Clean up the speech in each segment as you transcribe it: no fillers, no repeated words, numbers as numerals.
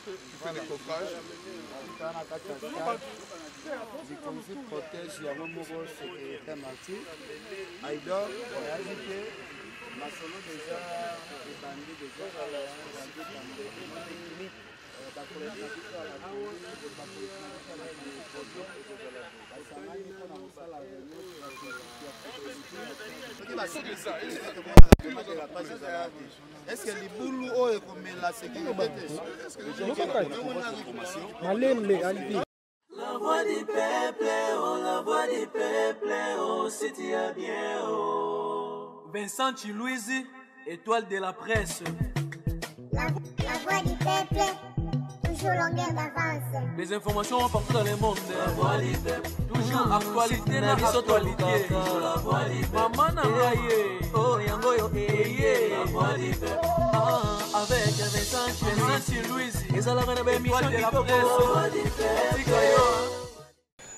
fais le coffrage. Du conflit protège, il y a un moment où c'est martyr. Aïdor, on a ajouté, ma solo déjà, les bandits déjà, est-ce que les boulots comme la sécurité? La voix du peuple, oh, la voix du peuple, oh, si tu as bien, oh. Vincent Chilouise, étoile de la presse. La voix du peuple, toujours longueur d'avance. Les informations partout dans le monde. La voix du peuple, toujours actualité na actualité. La voix du peuple, maman na maye, oh yango yo eye. La voix du peuple, avec Vincent Chilouise, ils ont la même émission de la presse.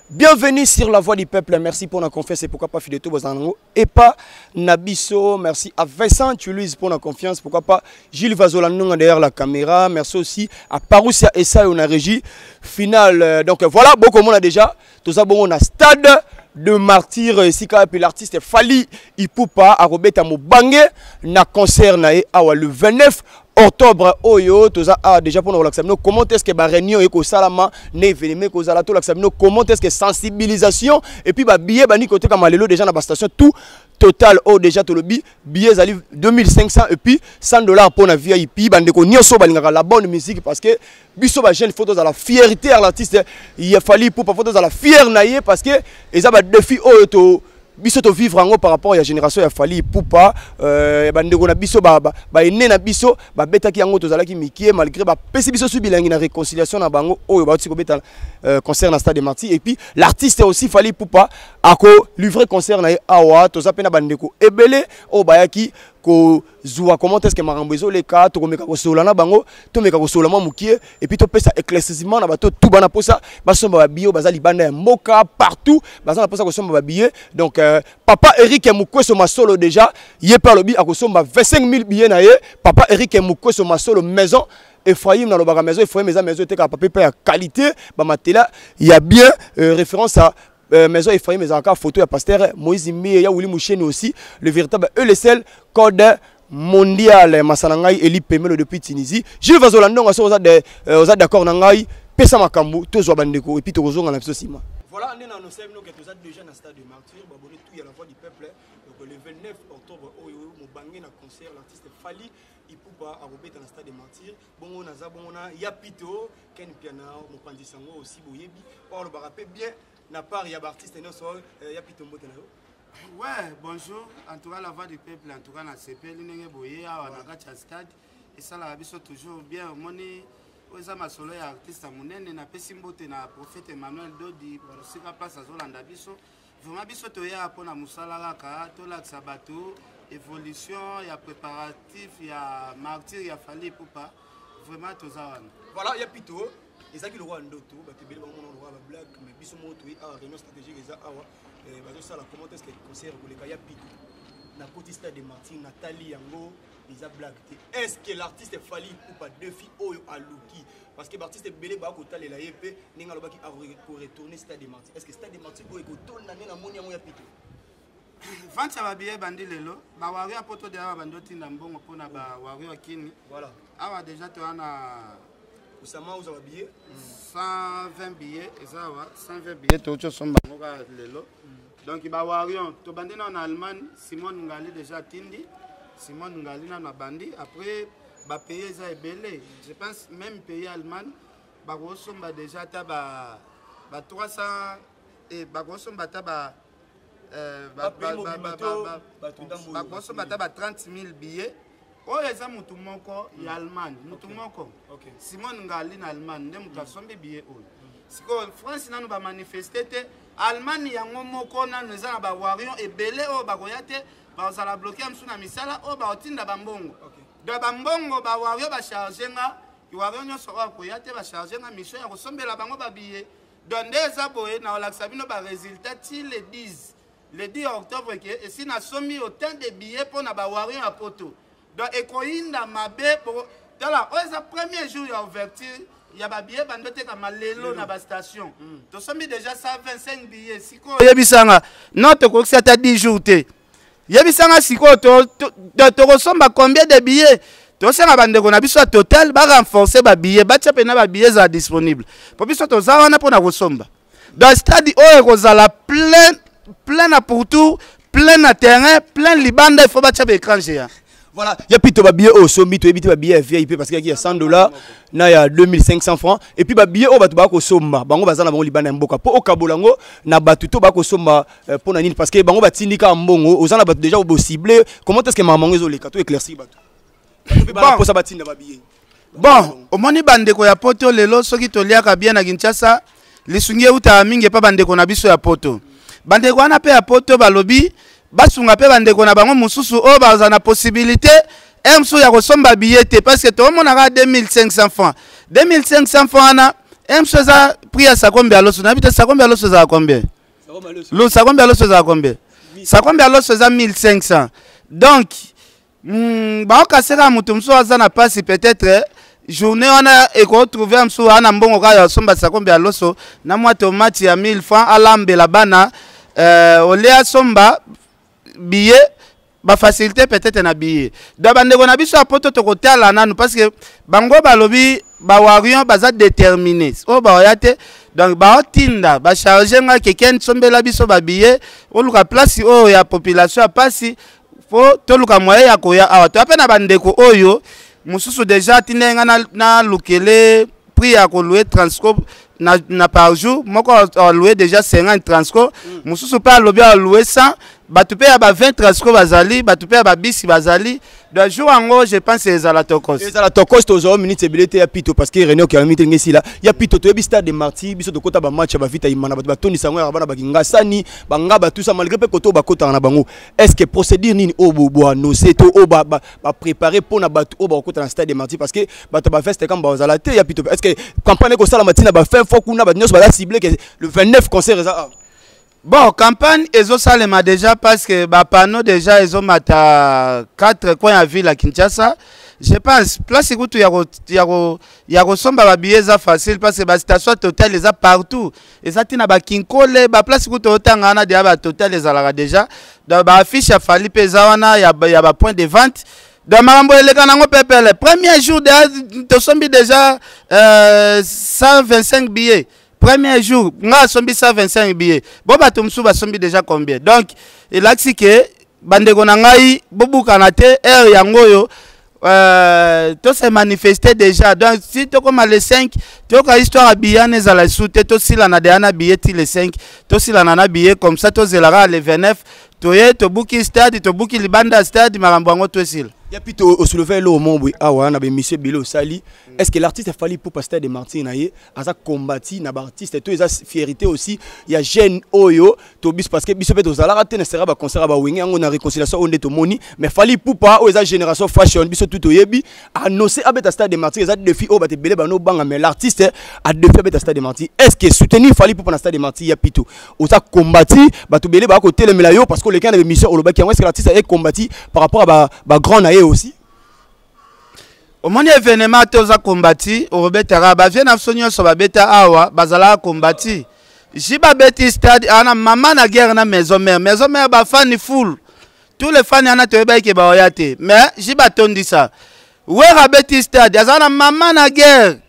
Bienvenue sur la voix du peuple, merci pour la confiance et pourquoi pas Fideto Bozango et pas Nabiso, merci à Vincent Tulouise pour la confiance, pourquoi pas Gilles Vazolanong derrière la caméra, merci aussi à Parousia Essa on a régie finale. Donc voilà, beaucoup on a déjà, tout ça bon on a stade de martyr ici quand puis l'artiste Fally Ipupa a Robert Mobange na concert na le 29 octobre oyo toza déjà pour nous relaxer comment est-ce que ba réunion eko salama ne événement ko zala to relaxer comment est-ce que sensibilisation et puis ba billet bani côté comme lelo déjà na ba station tout total oh déjà to le billet zali 2500 et puis $100 pour na VIP bandeko nyonso balingaka la bonne musique parce que biso ba jeune photos à la fierté à l'artiste il a fallu pour photos à la fier naie parce que eza ba défi oyo to biso to vivre en par rapport à la génération ya Fally Ipupa bandeko na biso ba ene na biso ba betaki yango to zalaki mikie malgré ba pesi biso subilangi na réconciliation na bango oyo ba tiko beta concert na stade de Martyrs et puis l'artiste aussi Fally Ipupa ako livrer concert na awa to zapena bandeko ebele o bayaki ko zuwa comment est-ce que marambezo les cas to komeka ko solana bango to meka ko solama mukie et puis to pesa éclaircissement na bato tout bana posa basomba ba bio bazali banda ya moka partout bazana posa ko somba ba billet donc papa Eric Mukweso masolo déjà yé par lobi akosomba 25 000 billets na ye papa Eric Mukweso masolo maison Ephraim dans le bar maison Ephraim maison était capable de qualité ba matela il y a bien référence à maison Ephraim mais encore photo ya pasteur Moïse Mie ya Willy Moucheni aussi le véritable ESL code mondial Masanangai Eli Pemelo depuis Tunisie Gilles Vazolandong oza d'accord nangai pesa makambu tozwa bandeko et puis tozonga na biso sima. Voilà, on est dans nos semaines que tu as déjà dans le stade de Martyrs, babonné tout, il y a la voix du peuple. Donc le 29 octobre, au Mobangé na concert, l'artiste Fally Ipupa a robé dans le stade de Martyrs. Bon, on a Zabona, Yapito, Ken Piana, Mopandi Sango aussi, Boyebi. Or, le barapé bien, n'a pas, il y a l'artiste Yapito Mbotenao. Ouais, bonjour. En tout cas, la voix du peuple, en tout cas, na CP, l'inenge boye, on a gâché stade. Et ça, la biso toujours bien, moni. Oza masolo ya artiste monene na pesi mbote na prophète Emmanuel Dodi sika place azolanda biso vraiment biso toya pona musala kaka tolakisa bato évolution ya préparatif ya martyr ya Fally Ipupa vraiment toza wana voilà ya pito ezaki le roi ndoto batebeli bango na roi ba black mais biso moto a réunion stratégique eza awa bazo sala comment est-ce que concert koleka ya pito na petit stade de Martyrs Nathalie yango Isa blague. Est-ce que l'artiste Fally Ipupa défi oyo aluki parce que l'artiste belé ba ko talela yepé ninga lobaki a retourner stade de Martyrs. Est-ce que stade de Martyrs oyo ko tonna na moni yango ya pito? Vanta ba billet bandi lelo ba wari a poto de bandoti na mbongo pona ba wari akini. Voilà. Awa déjà to ana Usama uza ba billet 120 billets ezawa 120 billets to cho somba ngoka lelo. Donc ba warion to bandi na en Allemagne Simon Ngali déjà tindi Simon Ngali na bandi après ba payer za ebele je pense même pays Allemagne ba kosomba déjà ta ba 300 et ba kosomba ta ba kosomba ta ba 30 000 billets oh eza mutu moko ya Allemagne mutu moko Simon Ngali na Allemagne nde mutu asombi billet oyo siko France nanu ba manifester te Allemagne yango moko nanu eza na ba warion ebele o ba koya te ba sala bloquer msuna misala o ba otinda bambongo de bambongo ba wario ba charger nga wario nyoso ko yate ba charger nga mission ya kosombela bango ba billet donde za boye na olakisa bino ba résultat ti le 10 octobre que et si na somi autant de billets pour na ba wario ya poto donc ekoinda mabe alors c'est le premier jour ya ouverture ya ba billet bando te kama lelo na ba station to sombi déjà 125 billets siko yebisanga non to ko ça 10 jours te yebisanga siko to kosomba combien de billets to senga bandeko na biso total ba renforcer ba billets ba tcha pena ba billets za disponible po biso to za wana pona kosomba dans stade oyo kozala plein à pour tout plein à terrain plein libanda il faut ba tcha écran géant. Voilà, il y a plutôt des billets au sommet, tu as des billets VIP parce qu'il y a $100, il y a 2500 francs. Et puis des billets au Batubako Somba, Bango Bazana Bango Liban Mboka. Pour Okabolango, na Batuto Bako Somba pour Nanine parce que Bango Batinika Mbongo, aux gens déjà au ciblé. Comment est-ce que maman est les cartes éclairci Batu? Bon, au moni bandeko ya poto lelo soki to liaka bien na Kinshasa, lisungie uta mingi pa bandeko na biso ya poto. Bandeko ana pe ya poto balobi basunga pe bandeko na bango mususu o baza na possibilité emso ya kosomba billet parce que to monaka 2500 francs 2500 francs na emso za prix à sakombe à loso na bita sakombe à loso za combien lo sakombe à loso za combien sakombe à loso za 1500 donc ba okasera mutu mso aza na passe peut-être journée on a retrouvé emso ana mbongo ka ya somba sakombe à loso na mwa tomate ya 1000 francs alambe la bana olea somba billet ba facilité peut-être na billet da bandeko na biso apoto to kotala nanu parce que bango balobi ba warion baza déterminé o ba oyate donc ba otinda ba charger nga quelqu'un sombela biso ba billet o luka place o ya population a passi fo to luka moyen ya koya awa to apena bandeko oyo mususu déjà tinenga na lukele prix ya ko louer transcope na par jour moko louer déjà 50 transcope mususu pa lobi a louer 100 batupe ya ba 20 transcope bazali batupe ya ba bisi bazali de jour en je pense les à la tokos to zo minute abilité ya pito parce que René qui a mis ngesi là ya pito to stade de Marty biso to kota ba match ba vita imana ba toni sango ya bana ba kingasani banga ba tout ça malgré pe koto ba kota na bango est-ce que procédure nini obo no c'est to ba préparer pour na ba to ba kota na stade de Marty parce que ba to ba feste comme ba zala te ya pito est-ce que campagne ko sala matina ba fait faut kuna ba nyos ba ciblé que le 29 concert ça. Bon, campagne, ils ont salé déjà parce que bah panneau déjà ils ont mata 4 coins à ville à Kinshasa. Je pense place écoute il y a ressemble à billets ça facile parce que bah station totale les a partout. Et ça tina ba kinkole ba place écoute autant on a déjà ba total les a déjà. Dans ba affiche a fallu pesa wana il y a ba point de vente. Dans Marambo les kanango pepe le premier jour de sombi déjà 125 billets. Premier jour, nga sombi 125 billets. Bon batumsu ba sombi déjà combien? Donc, il a dit que bandeko na ngai bobu kanate er yangoyo to se manifester déjà. Donc si to comme les 5, to ka histoire billane za la soute to sila na deana billet les 5, to sila na billet comme ça to zelara les 29, to ye to buki stade, to buki libanda stade marambo ngo to sila. Ya pito au soulever le mombo awa na be monsieur Bilo Sali est-ce que l'artiste a fallu pour passer de Martin naie asa combattu na ba artiste to esa fierté aussi il y a jeune oyo to bis parce que biso pe to zala raté ne sera ba concert ba wingi ngo na réconciliation on to moni mais fallu pour pas o esa génération fashion biso tout oyebi annoncer abeta stade de Martin esa défi o ba te belé ba no banga mais l'artiste a défi abeta stade de Martin est-ce que soutenir fallu pour na stade de Martin ya pito o sa combattu ba to belé ba ko telemela yo parce que le can de mission o lo ba ki est-ce que l'artiste est combattu par rapport à ba grand aussi au monde événement toza combattu au rebetara ba vient afsonyo so ba beta awa bazala combattu jiba beti stade ana maman na guerre na maison mère ba fan full tous les fans ana to ba ke ba oyate mais jiba tondi ça wera beti stade azana maman na guerre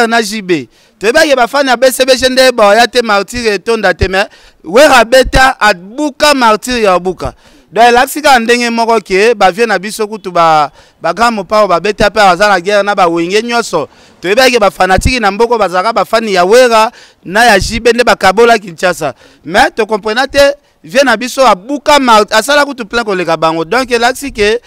na jibe to ba ke ba fan ya BCB jende ba oyate martyr tonda te mais wera beta adbuka martyr ya buka. Donc l'axika ndenge moko ke ba vient na biso kutu ba grand mopa ba beta pe azala guerre na ba wenge nyoso to ebeke ba fanatique na mboko bazaka ba fani ya wera na ya jibende ba kabola Kinshasa mais to comprenate vient na biso abuka asala kutu plein koleka bango donc l'axike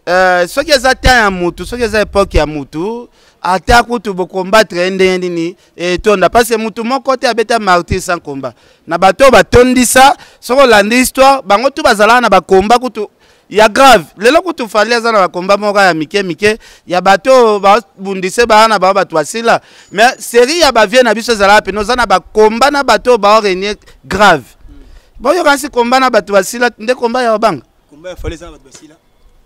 ce qui est atteint ya mutu ce qui est époque ya mutu ata kutu bo combattre ndenge ni et tonda parce que mutu moko te abeta martyr sans combat na bato batondisa soko landi histoire bango tu bazala na ba combat kutu ya grave lelo kutu fali azana ba combat moko ya mike ya bato ba bundise ba na ba bato asila mais série ya ba vie na biso zala pe no zana ba combat na bato ba renier grave boyo kasi combat na bato asila nde combat ya banga combat ya fali zana bato asila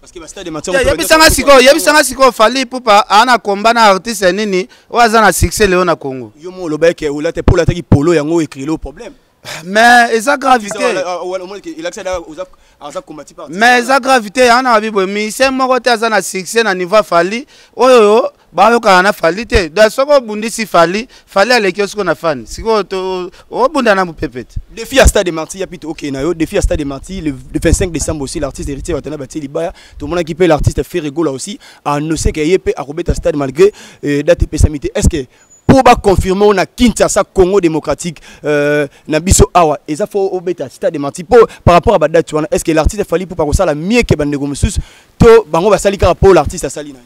parce que ba stade marti yebisanga siko fali pupa ana combat na artiste nini oza na succès Léo na Congo yo mo lobeke ou la te pour la taki polo yango écrit le problème mais esa gravité il accède à combattre par mais esa gravité ana bibo mi c'est moko te aza na succès na niveau fali oyo ba yo kana fali te da soko bundisi fali aleki siko na fan siko to o bunda na mupepete défi à stade marti ya pito OK na yo défi à stade marti le 25 décembre aussi l'artiste héritier Watana Bati Libaya tout le monde qui paye l'artiste Ferrego là aussi a annoncé que yepé a robeta stade malgré date pesamité est-ce que pour confirmer on a Kinshasa Congo démocratique na biso awa et ça faut obeta stade marti pour par rapport à badate tu vois est-ce que l'artiste fali pour pas ça la mieux que bandego musus to bango ba sali ka pour l'artiste sali na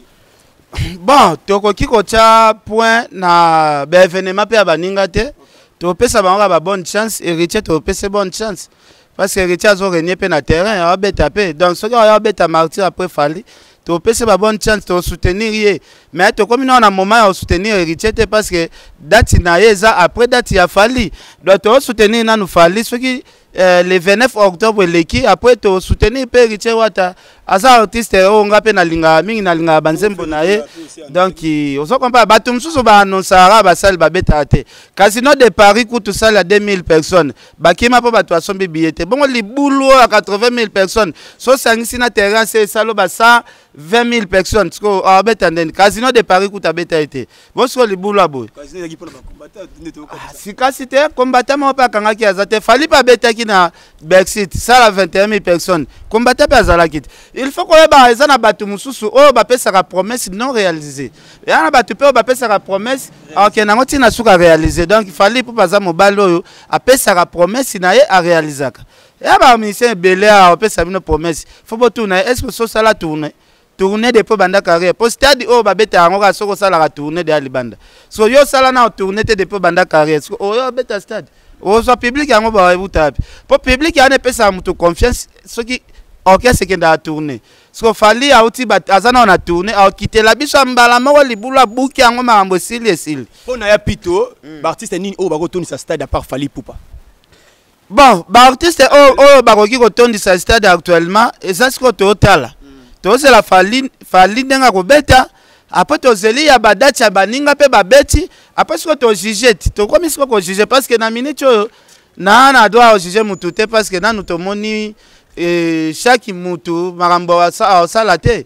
bon tokoki kotia point na ba événement pe abaninga te to pesa bango ba bonne chance héritier to pesa bonne chance parce que héritier azo renier pe na terrain a beta pe donc ce gars a beta martyr après fali to pesa ba bonne chance to soutenir ye mais to comme na moment à soutenir héritier te parce que date na yeza après date ya fali doit to soutenir na nous fali ce qui le 29 octobre leki après to soutenir pe héritier wata asa artiste onga pe na linga mingi na linga banzembo na ye donc oso kompa batum susu ba annonçara ba salle ba beta te casino de Paris coûte salle à 2000 personnes bakima po bato asombi billet bongo libulu à 80 000 personnes so sangisi na terrain c'est salo ba 120 000 personnes ko a beta ndeni casino de Paris coûte beta été bon so libulu abo si kasite combattant mo pa kanga ki azate fali pa beta ki na Brexit sala 21 000 personnes combattant pa zala kit il faut qu'on ait na batu mususu o ba pesa ka promesse non réalisée ya na batu pe o ba pesa ka promesse OK na ngoti na suka réaliser donc il fallait pour baza mobile oyo a pesa ka promesse na ye a réaliser ka ya ba ministère belé a pesa bino promesse faut bo tourner est-ce que so sala tourner depuis banda carrière pour stade o ba beta ngo ka soko sala ka tourner de alibanda so yo sala na tourner te depuis banda carrière o yo beta stade o so public yango ba ebuta pour public ya ne pesa mutu confiance ce qui OK c'est que dans tourner so fali auti bat azana on a tourné a quitter la biso mbala moko libula buki yango mambo sili on a ya pito artiste nini o ba ko tourner sa stade à part fali poupa bon ba artiste o ba ko ki ko tourner sa stade actuellement et ça ce que total to c'est la fali ndenga ko beta après to zeli ya badati ya baninga pe babeti après ce que to juger to comme ce ko juger parce que na minute na doit juger mutu te parce que na nous to moni chaque mutu marambo sa sala te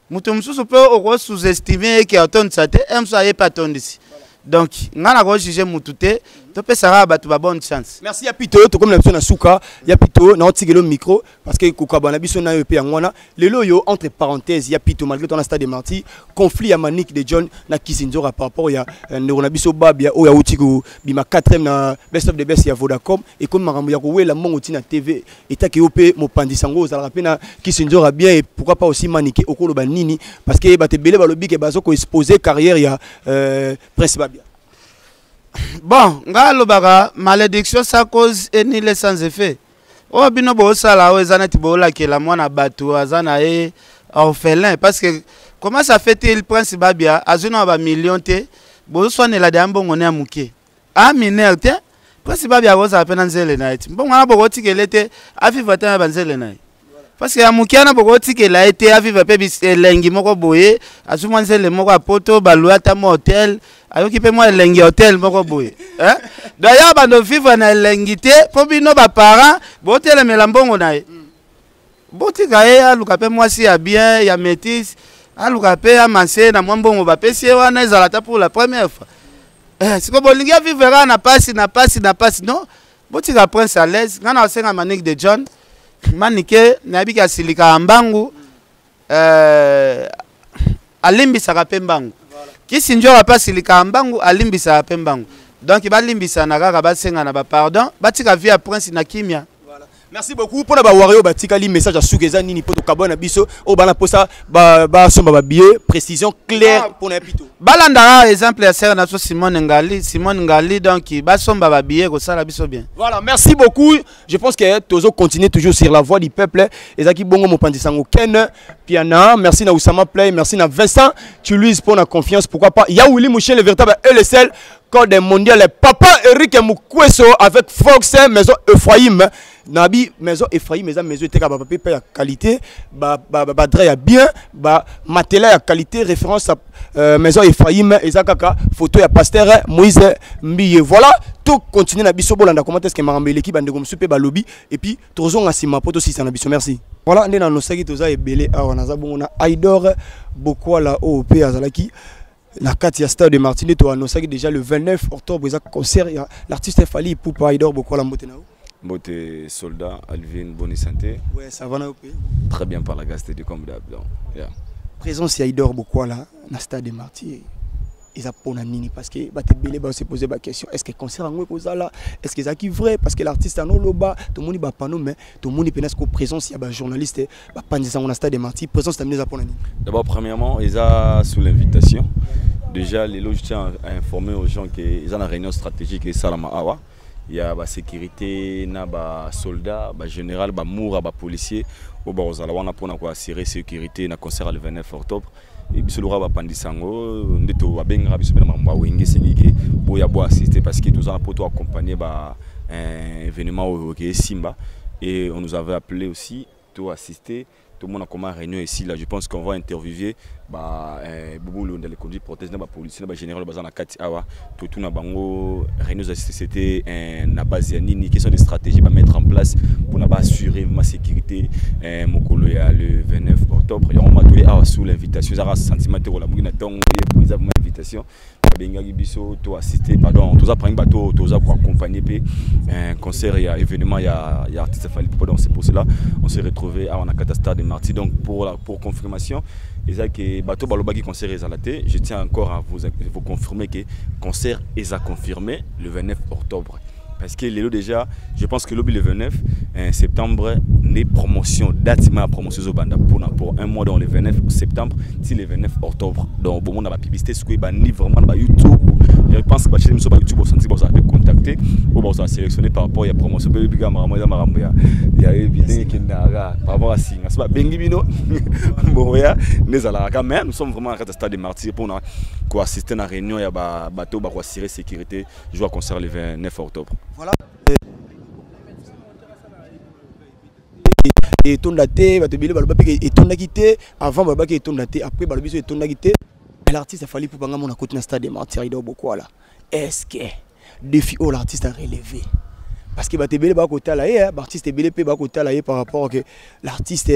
mutu mususu pe o sous-estimer que auton sa te emso aye pas ton d'ici donc ngana ko juger mutu te to pesa ba tu ba bonne chance merci ya pito to comme na biso na suka ya pito na otigelo micro parce que kokabana biso na yo pe ngwana lelo yo entre parenthèses ya pito malgré ton stade de Marti conflit ya Manique de John na Kisinzora par rapport ya na biso babia o ya otiko bima 4e na best of the best ya Vodacom et comme marambo ya ko wela mongo tina TV etaki yo pe mopandi sango za la pena Kisinzora bien et pourquoi pas aussi Manique okolo ba nini parce que ba te belé ba lobi ke bazo ko exposer carrière ya Prince Babia. Bon, ngalo baga malédiction ça cause ni les sans effet. O bino bo sala o ezanati bo la ke la mwana batu azana e orphelin parce que comment ça fait-il Prince Babia azuna ba million te bo sone la dambo ngone amuke. A mineur te Prince Babia go sa pena nzele night. Bon ngana bo tikele te afiva ta banzele night. Parce que amuke na bo tikele a été afiva pe biselengi moko boye azuma nzele moko apoto balua ta motel ayoki pe moi lengi hôtel moko boye hein d'ailleurs bando vivre na lengi te po bino ba parents botele melambongo na ye botika ye aluka pe moi si ya bien ya métis aluka pe amanse na mwambongo ba pesi wana ezala ta pour la première fois siko bolingi vivre na passe non botika Prince à l'aise ngana osenga Manique de John Manique na bika silika mbangu alimbisa ka pembangu Kisinzora pa silika mbangu alimbisa pembangu donc ba limbisa na kaka basenga na ba pardon batika via Prince na kimia. Merci beaucoup pour ba wario batika li message à Sukeza nini poto kabona biso o bana posa ba somba ba billet précision claire pour na pito balanda exemple ya sœur na Simone Ngali donc ba somba ba billet ko sala biso bien. Voilà, merci beaucoup. Je pense que tozo continue toujours sur la voix du peuple ezaki bongo mopandi sango Ken Piana, merci na Oussama Play, merci na Vincent, tu lui pour la confiance, pourquoi pas. Ya Willy Mouchen le véritable et le seul record mondial. Papa Eric Moukweso avec Fox, maison Ephraim. Nabi maison Ephraim, maison était capable de payer qualité, drap bien, matériel à qualité, référence à maison Ephraim, et ça kaka photo ya pasteur Moïse Mbiye. Voilà, tout continue na biso bolanda comment est-ce que marambe l'équipe ande comme super lobby et puis tozonga sima poto si na biso. Merci. Voilà, ndena no saki toza ebele awa naza bongo Aïdor beaucoup la OP azalaki la Katia Stade de Martinet to annoncé déjà le 29 octobre il concert l'artiste Fally Ipupa Aïdor beaucoup la motenao. Beauté soldat, Alvin, bonne santé. Ouais, ça va au pays. Très bien par la gasté de comme d'hab. Yeah. Présence Aïdor beaucoup là, na Stade de Martyrs. Ils ont nini parce que bah te belé bah se poser la question est-ce que concert en cause là est-ce que ça qui vrai parce que l'artiste en loba tout le monde ba pas nous mais tout le monde pense que présence il y a ba journaliste bah pas dire ça on a Stade de Martyrs présence t'amener ça pour nini. D'abord premièrement ils ont sous l'invitation déjà les loges tiens à informer aux gens qu'ils ont une réunion stratégique et Salama Awa. Il y a la sécurité, na ba soldats, ba général, ba moura, ba policier. Au bas aux alawana pour na quoi assurer sécurité na concert le 29 octobre. Et puis le roi pandisango, ndeto abenga biso bena mamba wenge sengike boya bo assister parce que tous en poto accompagner ba un événement au Simba et on nous avait appelé aussi tout assister. Tout le monde a comme réunion ici là. Je pense qu'on va interviewer Boubou dans les conduits protège dans la police, dans le général Bazana Kati Awa. Tout na bango réunion c'était na base nini qui sont des stratégies à mettre en place pour assurer ma sécurité mokolo ya le 29 octobre. Et on m'a donné sous l'invitation, ça sentiment de la bouina donc ils ont invitation. Bengaki biso to assister pardon tous a prendre bateau tous a pour accompagner un concert et un événement il y a artiste Fally Ipupa donc c'est pour cela on s'est retrouvé à la Stade de Martyrs donc pour confirmation et ça que bateau balobaki concert est à la tête je tiens encore à vous confirmer que concert est à confirmer le 29 octobre. Parce que déjà, je pense que le 29 septembre, les promotions, date ma promotion pour un mois dans le 29 septembre, si le 29 octobre. Donc, bon, on a la publicité, ce qui est vraiment sur YouTube. Je pense que sur YouTube, vous sentez que vous avez contacté, vous avez sélectionné par rapport à la promotion. Il y a évidemment qu'il y a par rapport à ça. C'est pas Bengibino. Mais nous sommes vraiment à la Stade de Martyrs pour assister à la réunion. Il y a un bateau pour assurer la sécurité. Je vais concert le 29 octobre. Voilà. Et ton date, et ton quitté avant Baba qui est ton date, après Balobi est ton quitté. L'artiste Fally Ipupa on a côté Stade de Martyrs beaucoup là. Est-ce que défi où l'artiste a relevé? Parce que Batebele ba côté là, l'artiste BLP ba côté là par rapport que l'artiste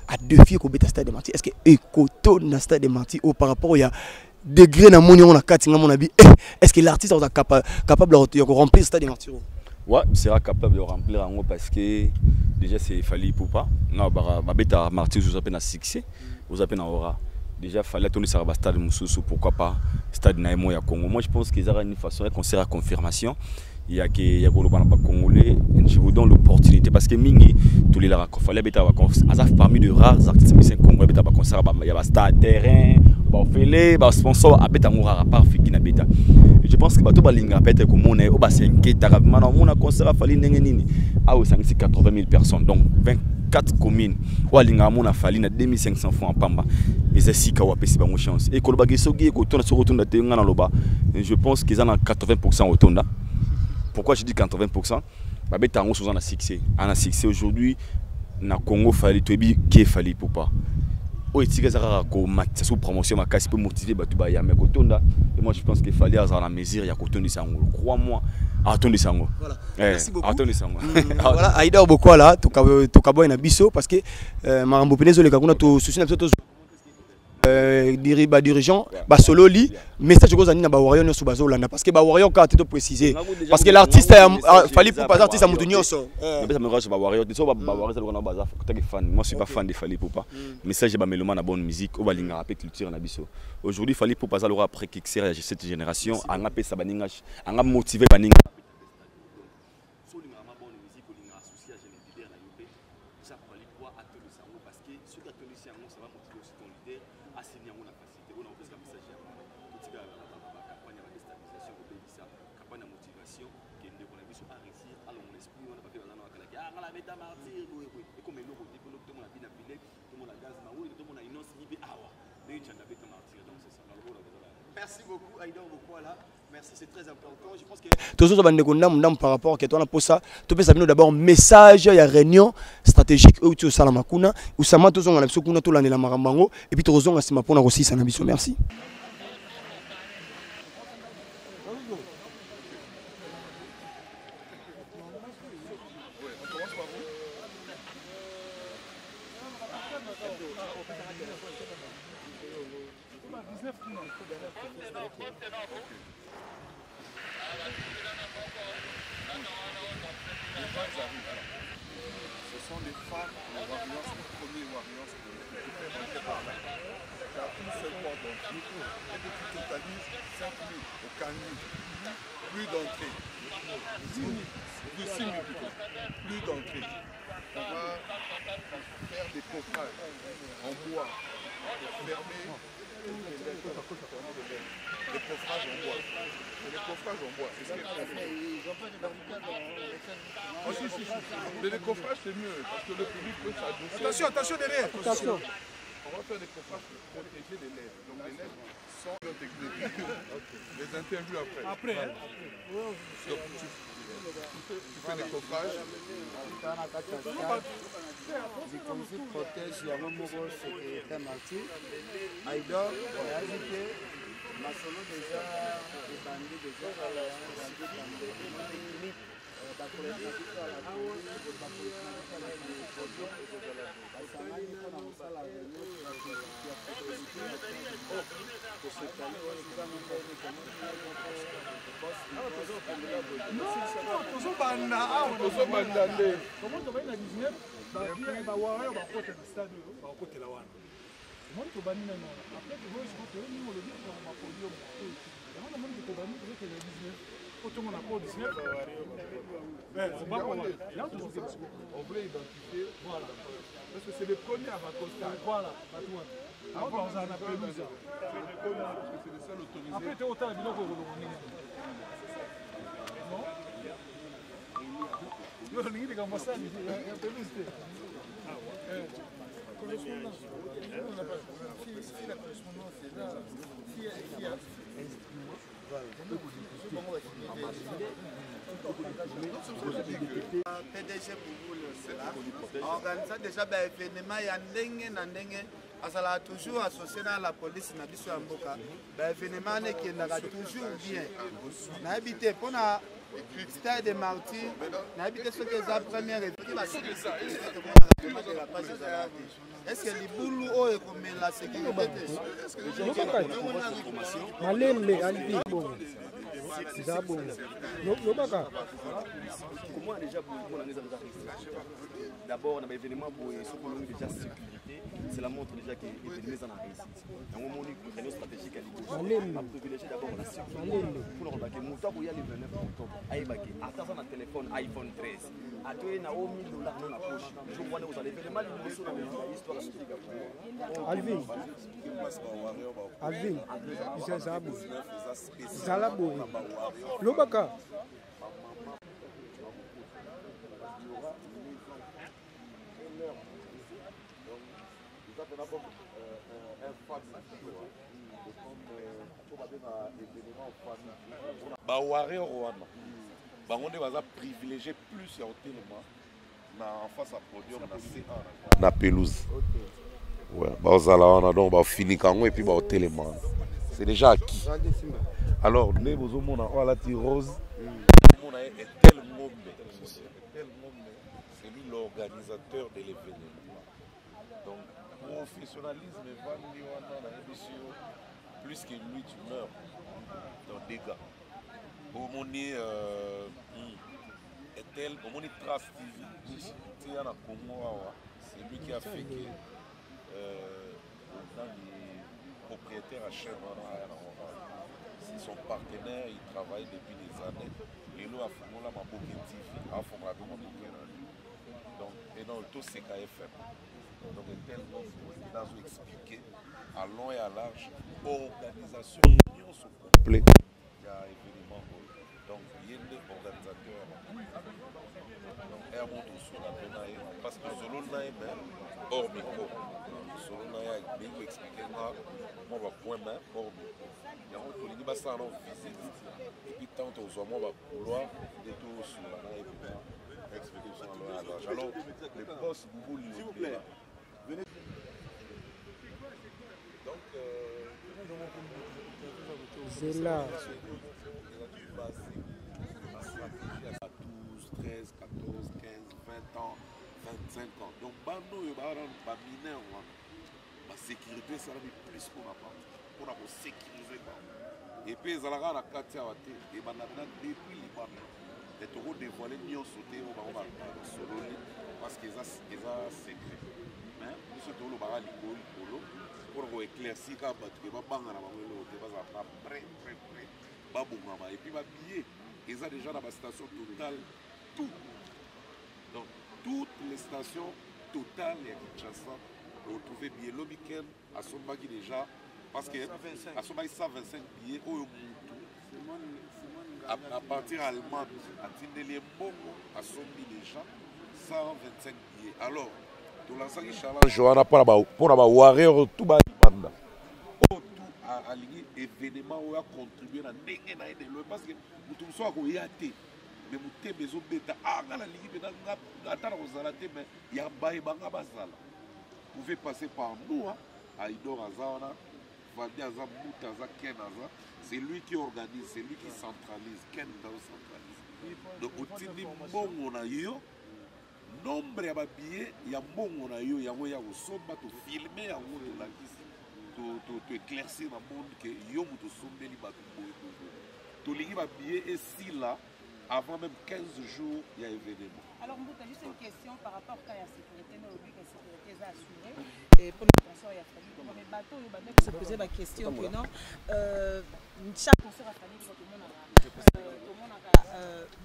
a défi au Stade de Martyrs. Est-ce que écoute na Stade de Martyrs ou par rapport il y a degré na mon on a 4 mon avis. Est-ce que l'artiste est capable de remplir le Stade de Martyrs? Ouais, il sera capable de remplir en haut parce que déjà c'est Fally Ipupa. Non, Babeta Martyrs vous appelle un succès, vous appelle un aura. Déjà fallait tourner sur le stade Moussoussou, pourquoi pas stade Naïmo ya Congo. Moi je pense qu'ils aura une façon de concert à confirmation. Il y a que Congolais, je vous donne l'opportunité parce que Mingi, tous les là, fallait bêta parmi de rares artistes musiciens congolais bêta concert, il y a stade terrain, félé, sponsor à bêta moura à part Fiki na bêta. Je pense que bateau balinga peut-être comme on est au bassin qui taravement on a concert à Fally nini. Ah oui, c'est 80 000 personnes donc 24 communes. Walinga mon a Fally na 2500 francs en Pamba. Et c'est si kawa pesi bango chance. Et kolba gesogi ko tona so retourna te ngana loba. Je pense qu'ils en ont 80% au tonda. Pourquoi je dis 80%? Babé tango sous en a succès. En a succès aujourd'hui na Congo Fally tobi qui Fally Ipupa. O etika zara ko match sous promotion ma kasi pour motiver batu ba ya me ko tonda. Et moi je pense qu'il fallait avoir la mesure ya ko tondi sango. Crois-moi. Attendez sango. Voilà. Merci beaucoup. Attendez sango. Voilà, Aïdor beaucoup là, to kabo na biso parce que marambo penezo le kakuna to souci na biso dirigeant solo li message ko zani na ba warrior nyoso bazolanda parce que ba warrior ka te préciser parce que l'artiste Fally Ipupa artiste a mutu nyoso mais ça me rage ba warrior so ba warrior ça ko na baza ko taki fan moi je suis pas fan de Fally Ipupa message ba meloma na bonne musique o balinga rapé culture na biso aujourd'hui Fally Ipupa ça l'aura après kixer cette génération anga pe sa baninga anga motiver baninga Merci beaucoup, Aïda Bokwala. Merci, c'est très important. Je pense que tous les gens par rapport à toi, pour ça, tu peux savoir d'abord message, il y a réunion stratégique où tu es au Salamakuna, où ça m'a tous on a l'impression tout l'année la Marambango, et puis tu as aussi ma pour aussi ça n'a merci. Ce sont les femmes warriors, les premiers warriors de il y a une seule porte d'entrée et que tu totalises 5 000 au Kanye. Plus d'entrée. Plus 6 000 plutôt. Plus d'entrée. On va faire des coffrages en bois pour fermer les coffrages en bois. Les coffrages en bois, c'est ce qu'ils font. Oh, si. Mais les coffrages, c'est mieux parce que le public peut s'adosser. Attention derrière. Attention. On va faire des coffrages pour protéger les lèvres. Donc les lèvres sont techniques. Les interviews après. Donc tu fais des coffrages. Zikonzi protège yango moko secrétaire martyr Aïda ajouté masolo déjà ebandi déjà On voulait identifier, parce que c'est les premiers à Rakostan. Voilà. Avant, on a appelé c'est les premiers, parce que c'est les seuls autorisés. Après, tu as autant de bilans que vous PDG Bouboule organise déjà un événement ya ndenge na ndenge azala toujours associé à la police na biso ya mboka ba événement nekendaka toujours bien nayebi te mpona stade de martyr nayebi te soki eza première est-ce que libulu oyo ekomela sécurité te malembe alibi bongo eza bongo lobaka comment déjà d'abord on a événement pour déjà sécurité c'est la montre déjà que l'événement est en réussite et on monique une stratégique à l'époque on privilégier d'abord la sécurité pour le baquer monta pour y aller le 29 octobre aïe baquer attends un téléphone iPhone 13 à toi na $1 000 dans la poche je vois vous allez l'événement l'émotion dans l'histoire Alvin Zazabu Zalabo Lobaka Bah warrior wana bango nde baza privilégié plus ya hotelema na en face à produire na C1 na pelouse. Ouais, bazala wana donc ba fini kango et puis ba hotelema. C'est déjà acquis. Alors né bozomona o la tirose on a Etel Ngombe. Etel Ngombe, c'est lui l'organisateur de l'événement. Donc professionnalisme vandi wana na émission plus que lui tu meurs dans des gars. Au moni Etel, au moni Trace TV, c'est lui qui a fait que les propriétaires à Chevron, c'est son partenaire, il travaille depuis des années. Et là, à Fumola, ma bouquet TV, à Fumola, ma bouquet. Donc, et dans le tout, c'est KFM. Donc, Etel, il a expliqué à long et à large, organisation, union complet. Il y a événement. Donc, il y a des organisateurs. Et à mon tour, sur la donne, parce que solo n'a même hors micro. Solo n'a pas expliqué moi, va point même hors micro. Il y a un peu de ça en visite. Et puis, tant que moi, va vouloir des tours sur la main et puis expliquer sur la main. Alors, les boss, vous s'il vous plaît. Venez. Donc, c'est là. 13, 14, 15, 20 ans, 25 ans. Donc, bando, il va y avoir mineur. La sécurité, ça va être plus pour la sécuriser. Et puis, ils allaient à la carte, et ils vont depuis les bandes. Et ils vont dévoiler mieux sauter au bas parce qu'ils ont secret. Mais, nous sommes au bas pour éclaircir quand ils vont prendre prêt. Et puis, ils ont déjà dans la station totale. Tout. Donc, toutes les stations totales et à Kinshasa, vous retrouvez billets le week-end à Sombaki déjà, parce que à Sombaki 125 billets, à partir allemand, à Tindeli Mbongo, à Sombi déjà, 125 billets. Alors, tout l'ensemble qui challenge, Johanna pour la warrior, tout bas banda. Tout à l'événement où a contribué à n'engager parce que nous tous sommes à mais vous avez besoin de vous pouvez passer par nous, Aïdor Azana, Valdi Azam, Mout Azam, Ken Azam. C'est lui qui organise, c'est lui qui centralise. Ken centralise. Donc, au Tindi bon on a eu, nombre de billets, il y a bon on a eu, il y a un somba, tu filmer, tu éclaircir dans le monde que yo tu sombe li batu tu ligi ba billet et si là avant même 15 jours il y a événement. Alors Mbouta, juste une question par rapport à la sécurité, mais oublie que la sécurité est assurée et pour le concert il y a fallu comme les bateaux il va se poser la question que non chaque concert a fallu tout le monde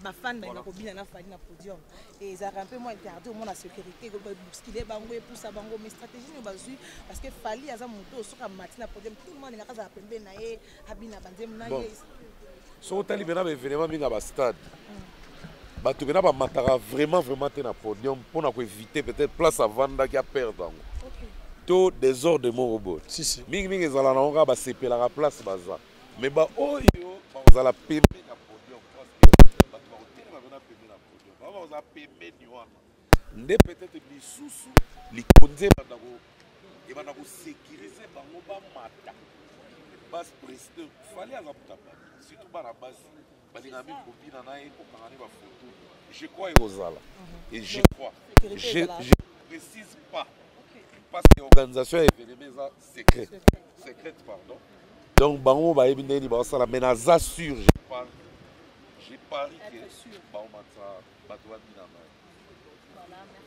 ma fan ben ko bina na fali na podium et ça un peu moins interdit au monde la sécurité bousculer bango et pour ça bango mais stratégie no bazui parce que fali aza moto sur matin na podium tout le monde nga kaza pembe na ye abina banzem na ye so tali bena ba événement minga ba stade bato bena ba matara vraiment te na podium pour na ko éviter peut-être place à vendre qui a perdre tout désordre robot si mingi ezala na nga ba sepela la place baza mais ba oyo bazala pembe na podium parce que bato ba hôtel ba bena pembe na podium ba baza pembe ni wana nde peut-être lisusu likonze bandako et bandako sécuriser bango ba mata bas président fallait aza mutapa surtout bana basi balinga mi kobina na ye kokanga ne ba photo je crois ezala et je crois je précise pas parce que l'organisation est événement secrète pardon. Donc bango ba yebi ndeni ba sala mais naza sûr j'ai pari que ba o matsa bato bina na. Voilà, merci.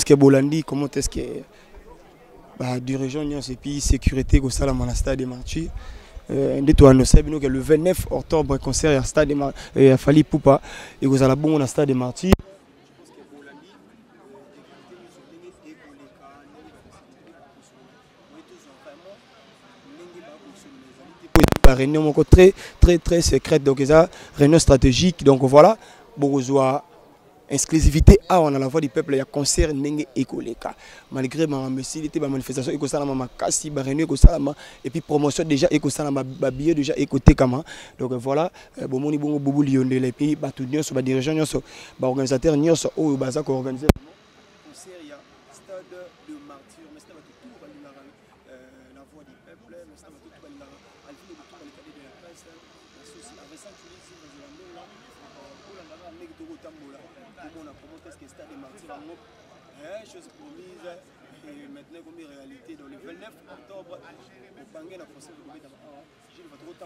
Que Bolandi, comment est-ce que dirigeant et puis sécurité au Salam à Stade des Martyrs que le 29 octobre concert à Stade des Martyrs à Fali Poupa et vous allez bon à Stade des Martyrs. Réunion très secrète donc ça réunion stratégique donc voilà Bourgeois exclusivité on a la voix du peuple il y a concert n'enge ekoleka malgré ma messilité ma manifestation ekosalama makasi ba réunion ekosalama et puis promotion déjà ekosalama ba billet déjà écoté comment donc voilà bomoni bongo bobu liondela et puis ba tout nyonso ba dirigeant nyonso ba organisateur nyonso o baza ko organiser concert il y a Stade de Martyrs mais ça va tout balinga la voix du peuple mais ça va tout balinga alfine de tout balinga de la presse la souci avec ça tu dis c'est la là pour la nana negi to tambola on a comment est-ce que Stade des Martyrs chose promise et maintenant comme réalité dans le 29 octobre au Bangé la française de Gilles va trop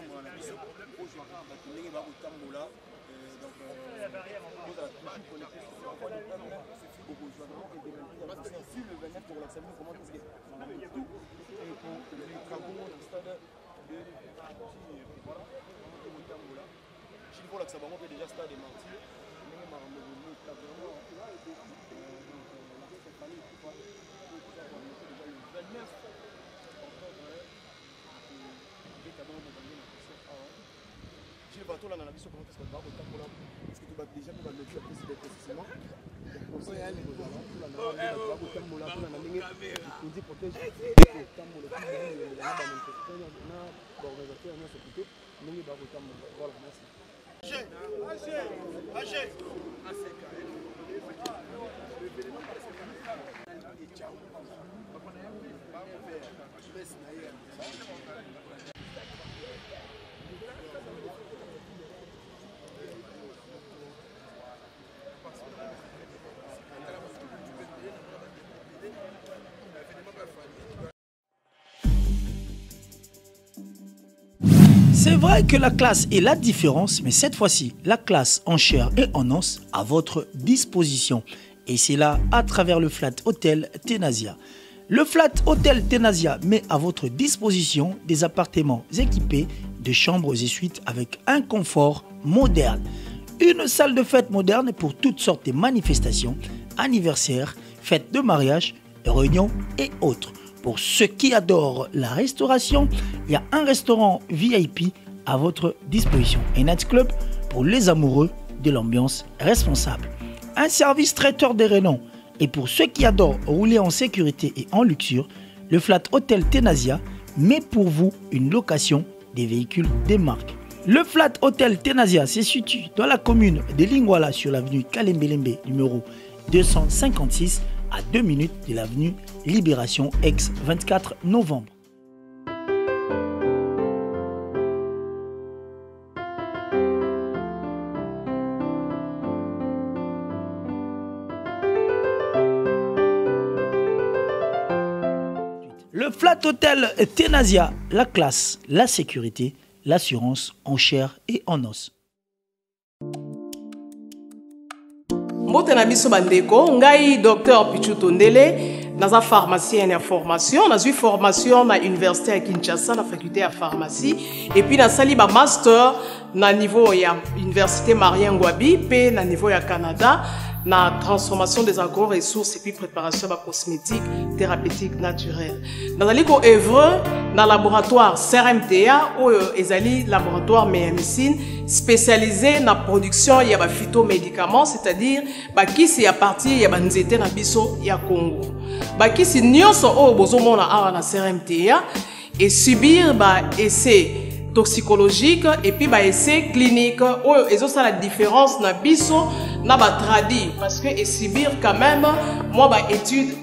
C'est vrai que la classe est la différence, mais cette fois-ci, la classe en chair et en os à votre disposition. Et c'est là à travers le Flat Hotel Tenasia. Le Flat Hotel Tenasia met à votre disposition des appartements équipés de chambres et suites avec un confort moderne. Une salle de fête moderne pour toutes sortes de manifestations, anniversaires, fêtes de mariage, réunions et autres. Pour ceux qui adorent la restauration, il y a un restaurant VIP à votre disposition. Un nightclub pour les amoureux de l'ambiance responsable. Un service traiteur de renom. Et pour ceux qui adorent rouler en sécurité et en luxure, le Flat Hotel Tenasia met pour vous une location des véhicules des marques. Le Flat Hotel Tenasia se situe dans la commune de Lingwala sur l'avenue Kalembelembe numéro 256 à 2 minutes de l'avenue Libération ex-24 novembre. Le Flat Hotel Tenasia, la classe, la sécurité, l'assurance en chair et en os. Mbote na biso bandeko, ngai Dr Pichu Tondele, naza pharmacien ya formation, naza formation na université à Kinshasa na faculté à pharmacie et puis na sali ba master na niveau ya université Marien Ngouabi pe na niveau ya Canada na transformation des agro-ressources et puis préparation de cosmétiques thérapeutiques naturelles. Dans le œuvre dans laboratoire CRMTA ou ezali laboratoire médecine spécialisé dans la production ya ba phytomédicaments, c'est-à-dire ba kisi ya partie ya banzete na biso ya Congo. Ba kisi nyonso o bozomona awa na CRMTA et subir ba essai toxicologique et puis ba essai clinique ou ezo ça la différence na biso na ba tradi parce que et subir quand même moi ba étude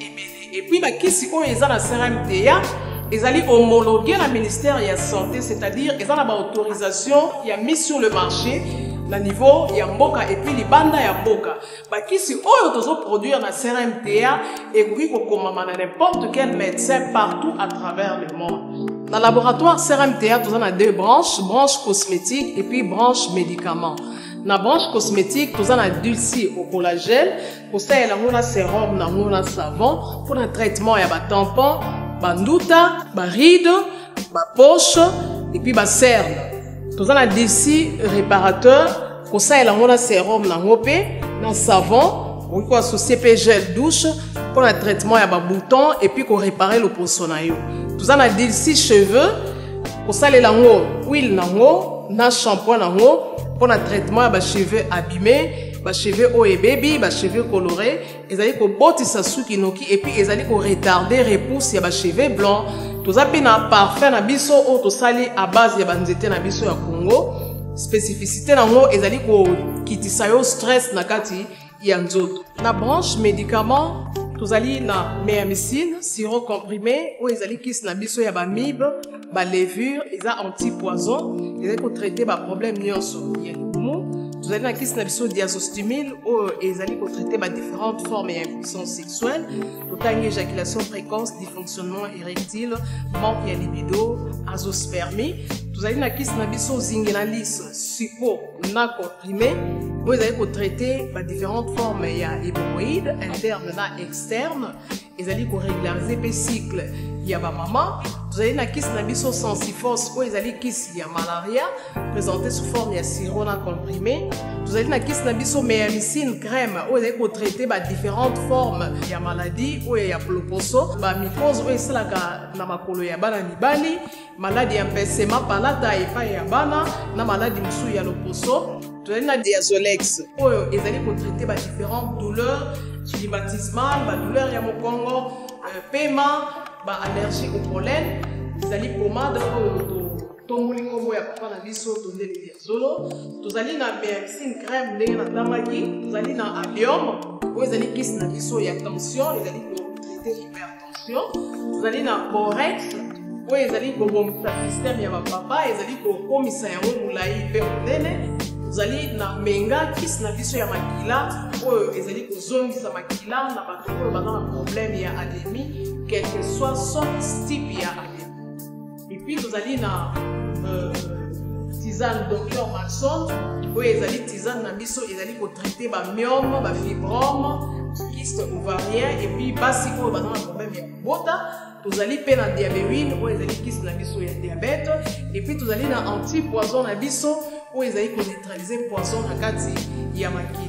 et puis ba kisi o eza na CRMTA ezali homologué na ministère ya santé, c'est-à-dire ils ont la autorisation ya mise sur le marché na niveau ya mboka et puis libanda ya mboka ba kisi oyo tozo produire na CRMTA et koki kokomama na n'importe quel médecin partout à travers le monde. Dans le laboratoire CRMTA, nous avons deux branches, branche cosmétique et puis branche médicaments. Dans la branche cosmétique, nous avons dulci au collagène, pour ça, il y a un sérum, un savon, pour le traitement, il y a un tampon, un ndouta, un ride, un poche, et puis un cerne. Nous avons dulci réparateur, pour ça, il y a un sérum, un savon, pour quoi associer gel douche, pour le traitement, il y a un bouton, et puis pour réparer le poissonaillot. Nous avons dit 6 cheveux, pour ça, les huile, na shampoing, pour le traitement des cheveux abîmés, des cheveux haut et baby, des cheveux colorés. Ils allaient ko botti sa sukinoki et puis ils allaient ko retarder repousse des cheveux blancs. Nous avons un parfum na biso ou tout sali à base de banzete na biso ya Congo. Spécificité nango ils allaient ko kitisa yo stress na kati ya nzoto. Na branche médicaments tous allez na méamycine, sirop comprimé, ou ils allez kiss na biso ya ba mib, ba levure, ils a anti-poison, ils allez pour traiter ba problème nyonso. Vous allez na kiss na biso diazostimile, ou ils allez pour traiter ba différentes formes d'impuissance sexuelle, autant éjaculation précoce, dysfonctionnement érectile, manque de libido, azospermie. Vous tozali na kisi na biso zingenalis support na comprimé oyo ezali kotraite différentes formes ya hémorroïde interne na externe ezali korégularize mpe cycle ya bamama. Tozali na kisi na biso sensifos oyo ezali kisi ya malaria présenté sous forme ya sirop na comprimé. Tozali na kisi na biso meamicine crème oyo ezali kotraite différentes formes ya maladie oyo ya ploposo bamycose oyo esalaka na makolo ya bana mibali, maladi ya mpesema palata epai ya bana na maladi mosusu ya loposo. Tozali na diazolex oyo ezali kotraite différentes douleurs climatismales, douleur ya mokongo, paiement, allergie au pollen. Ezali pomade oyo tongoli kombo ya papa na biso tondeli diazolo. Tozali na meamicine crème ndenge na tamaki. Tozali na allium oyo ezali kisi na biso ya tension, ezali kotraite hypertension. Tozali na borex oyo ezali kobomisa système ya bapapa, ezali kokomisa yango molai mpe monene. Tozali na menga kisi na biso ya makila oyo ezali kozongisa makila na bato oyo baza na problème ya anémie quel que soit son type ya anémie. Et puis tozali na tisane Dr Maxon oyo ezali tisane na biso ezali kotraite bamyome, bafibrome, kyste ovarien et puis basi oyo baza na problème ya kobota. Tozali pe na diabétine oyo ezali kisi na biso ya diabète et puis tozali na antipoison na biso oyo ezali koneutralize poison na kati ya makila.